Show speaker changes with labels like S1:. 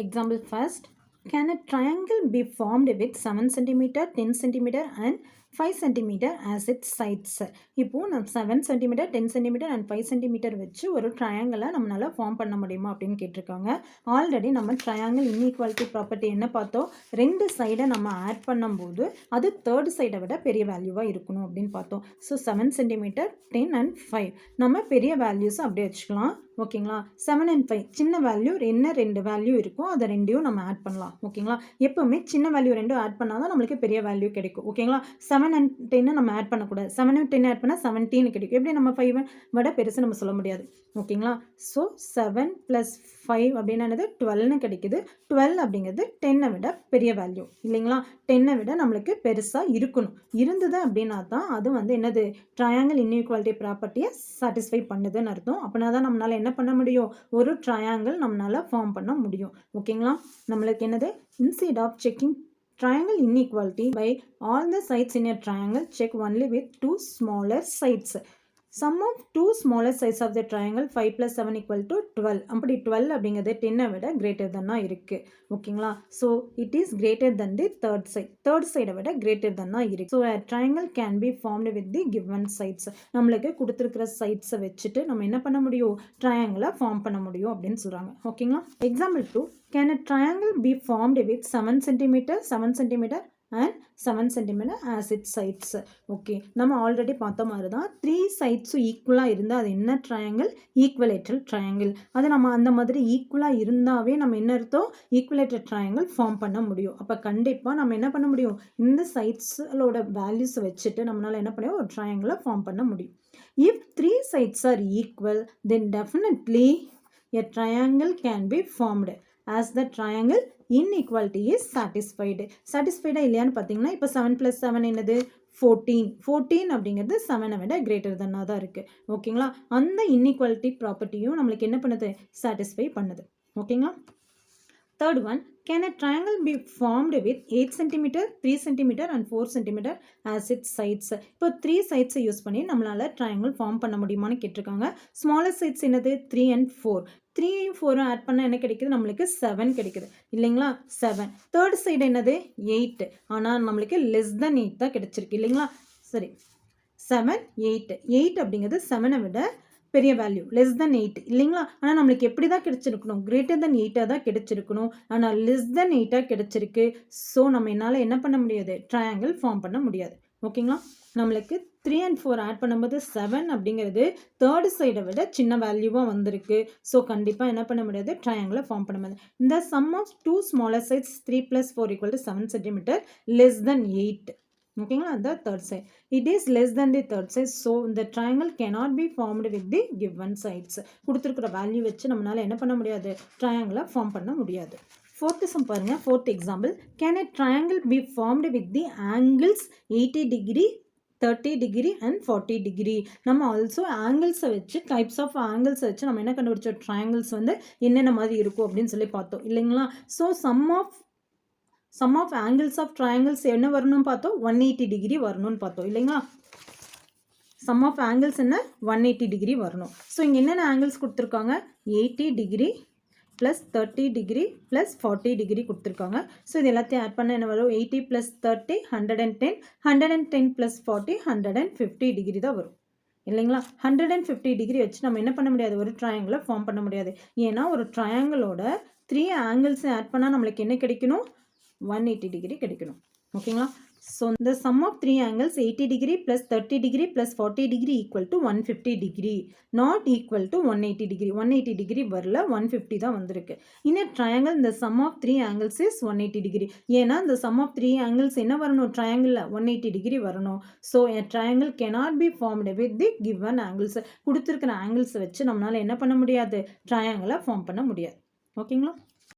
S1: Example first, can a triangle be formed with 7 cm, 10 cm and 5 cm as its sides? இப்போ நம்ம 7 cm, 10 cm and 5 cm வச்சு ஒரு ட்ரையாங்கிளை நம்மளால் form பண்ண முடியுமா அப்படின்னு கேட்டிருக்காங்க. ஆல்ரெடி நம்ம ட்ரையாங்கிள் இன்இக்வாலிட்டி ப்ராப்பர்ட்டி என்ன பார்த்தோம், ரெண்டு சைடை நம்ம ஆட் பண்ணும்போது அது தேர்ட் சைடை விட பெரிய வேல்யூவாக இருக்கணும் அப்படின்னு பார்த்தோம். ஸோ 7 cm, 10 and 5 நம்ம பெரிய வேல்யூஸ் அப்படியே வச்சுக்கலாம். ஓகேங்களா. 7 and 5 சின்ன வேல்யூ என்ன ரெண்டு வேல்யூ இருக்கும், அதை ரெண்டையும் நம்ம ஆட் பண்ணலாம். ஓகேங்களா. எப்போவுமே சின்ன வேல்யூ ரெண்டும் ஆட் பண்ணால் தான் நம்மளுக்கு பெரிய வேல்யூ கிடைக்கும். ஓகேங்களா. 7 and 10 நம்ம ஆட் பண்ணக்கூடாது. 7 and 10 ஆட் பண்ணால் 17 கிடைக்கும். எப்படி நம்ம 5 விட பெருசு நம்ம சொல்ல முடியாது. ஓகேங்களா. ஸோ 7 + 5 அப்படின்னானது 12 கிடைக்குது. 12 அப்படிங்கிறது 10 விட பெரிய வேல்யூ இல்லைங்களா. 10 விட நம்மளுக்கு பெருசாக இருக்கணும். இருந்தது அப்படின்னா தான் அது என்னது ட்ரையாங்கிள் இன்இக்வாலிட்டி ப்ராப்பர்ட்டியை சாட்டிஸ்ஃபை பண்ணுதுன்னு அர்த்தம். அப்படின்னா தான் நம்மளால் என்ன பண்ண முடியும், ஒரு ட்ரையாங்கிள் நம்மளால் ஃபார்ம் பண்ண முடியும். ஓகேங்களா. நம்மளுக்கு என்னது, instead of checking triangle inequality by all the sides in a triangle, check only with two smaller sides. Sum of two smaller sides of the triangle 5 + 7 = 12. அப்படி 12 அப்படிங்கிறது 10 விட greater than இருக்குது. ஓகேங்களா. So it is greater than the third side. third side விட greater than இருக்குது. So a triangle can be formed with the given sides. நம்மளுக்கு கொடுத்துருக்கிற சைட்ஸை வச்சுட்டு நம்ம என்ன பண்ண முடியும், ட்ரையாங்கிளை ஃபார்ம் பண்ண முடியும் அப்படின்னு சொல்கிறாங்க. ஓகேங்களா. Example 2, can a triangle be formed with 7 cm, 7 cm and 7 cm as its sides? Okay, நம்ம ஆல்ரெடி பார்த்த மாதிரி தான் 3 சைட்ஸும் ஈக்குவலாக இருந்தால் அது என்ன ட்ரையாங்கிள், ஈக்குவலேட்ரல் ட்ரையாங்கிள். அது நம்ம அந்த மாதிரி ஈக்குவலாக இருந்தாவே நம்ம என்ன அர்த்தம், ஈக்குவலேட்டர் ட்ரையாங்கிள் ஃபார்ம் பண்ண முடியும். அப்போ கண்டிப்பாக நம்ம என்ன பண்ண முடியும், இந்த சைட்ஸோட வேல்யூஸ் வச்சுட்டு நம்மளால் என்ன பண்ண ஒரு ட்ரையாங்கிளை ஃபார்ம் பண்ண முடியும். If 3 sides are equal, then definitely a triangle can be formed as the triangle inequality is satisfied. satisfied இல்லையான்னு பார்த்தீங்கன்னா இப்போ 7 + 7 என்னது 14. 14 அப்படிங்கிறது 7 விட greater than தான் இருக்குது. ஓகேங்களா. அந்த இன்இக்வாலிட்டி ப்ராப்பர்ட்டியும் நம்மளுக்கு என்ன பண்ணுது, சாட்டிஸ்ஃபை பண்ணுது. ஓகேங்களா. Third one, can a triangle be formed with 8 cm, 3 cm and 4 cm as its sides? இப்போ 3 sides யூஸ் பண்ணி நம்மளால் ட்ரையாங்கிள் ஃபார்ம் பண்ண முடியுமான்னு கேட்டிருக்காங்க. ஸ்மாலர் சைட்ஸ் என்னது 3 and 4. 3 4 ஆட் பண்ணால் என்ன கிடைக்குது, நம்மளுக்கு 7 கிடைக்குது இல்லைங்களா. 7. தேர்ட் சைடு என்னது 8. ஆனால் நம்மளுக்கு லெஸ் தென் 8 தான் கிடைச்சிருக்கு இல்லைங்களா. சரி, 7 8. 8 அப்படிங்கிறது 7 விட பெரிய வேல்யூ, லெஸ் தென் 8 இல்லைங்களா. ஆனால் நம்மளுக்கு எப்படி தான் கிடைச்சிருக்கணும், கிரேட்டர் தென் 8 தான் கிடைச்சிருக்கணும். ஆனால் லெஸ் தென் 8 கிடைச்சிருக்கு. ஸோ நம்ம என்னால் என்ன பண்ண முடியாது, ட்ரையாங்கிள் ஃபார்ம் பண்ண முடியாது. ஓகேங்களா. நம்மளுக்கு 3 and 4 ஆட் பண்ணும்போது 7 அப்படிங்கிறது தேர்ட் சைடை விட சின்ன வேல்யூவாக வந்திருக்கு. ஸோ கண்டிப்பாக என்ன பண்ண முடியாது, ட்ரையாங்கிளை ஃபார்ம் பண்ண முடியாது. இந்த sum of 2 smaller sides 3 + 4 = 7 cm less than 8. ஓகேங்களா. the third side, it is less than the third side, so the triangle cannot be formed with the given sides. கொடுத்துருக்கிற வேல்யூ வச்சு நம்மளால என்ன பண்ண முடியாது, ட்ரையாங்கிளை ஃபார்ம் பண்ண முடியாது. fourth sum பாருங்க. fourth example, can a triangle be formed with the angles 80 degree, 30 degree and 40 degree? நம்ம ஆல்சோ ஆங்கிள்ஸை வச்சு, டைப்ஸ் ஆஃப் ஆங்கிள்ஸை வச்சு நம்ம என்ன கண்டுபிடிச்சோம், ட்ரையாங்கிள்ஸ் என்னென்ன மாதிரி இருக்கும் அப்படின்னு சொல்லி பார்த்தோம் இல்லைங்களா. So sum of angles of triangles என்ன வரணும்னு பார்த்தோம், 180 டிகிரி வரணும்னு பார்த்தோம் இல்லைங்களா. சம் ஆஃப் ஆங்கிள்ஸ் என்ன 180 டிகிரி வரணும். ஸோ இங்கே என்னென்ன ஆங்கிள்ஸ் கொடுத்துருக்காங்க, 80 டிகிரி + 30 டிகிரி + 40 டிகிரி கொடுத்துருக்காங்க. ஸோ இது எல்லாத்தையும் ஆட் பண்ண என்ன வரும், 80 + 30 110, 110 + 40 150 டிகிரி தான் வரும் இல்லைங்களா. 150 டிகிரி வச்சு நம்ம என்ன பண்ண முடியாது, ஒரு ட்ரையாங்கிளை ஃபார்ம் பண்ண முடியாது. ஏன்னா ஒரு ட்ரையாங்கிளோட 3 ஆங்கிள்ஸை ஆட் பண்ணால் நம்மளுக்கு என்ன கிடைக்கணும், 180 டிகிரி கிடைக்கணும். ஓகேங்களா. ஸோ இந்த sum of 3 angles 80 degree + 30 degree + 40 degree = 150 degree, not equal to 180 degree. 180 degree வரல, 150 தான் வந்திருக்கு. இன் ட்ரையாங்கிள் இந்த sum of 3 angles is 180 degree. ஏன்னா இந்த சம் ஆஃப் 3 angles என்ன வரணும், ட்ரையாங்கிளில் 180 டிகிரி வரணும். So a triangle cannot be formed with the given angles. கொடுத்துருக்கிற ஆங்கிள்ஸை வச்சு நம்மளால் என்ன பண்ண முடியாது, ட்ரையாங்கிளை ஃபார்ம் பண்ண முடியாது. ஓகேங்களா.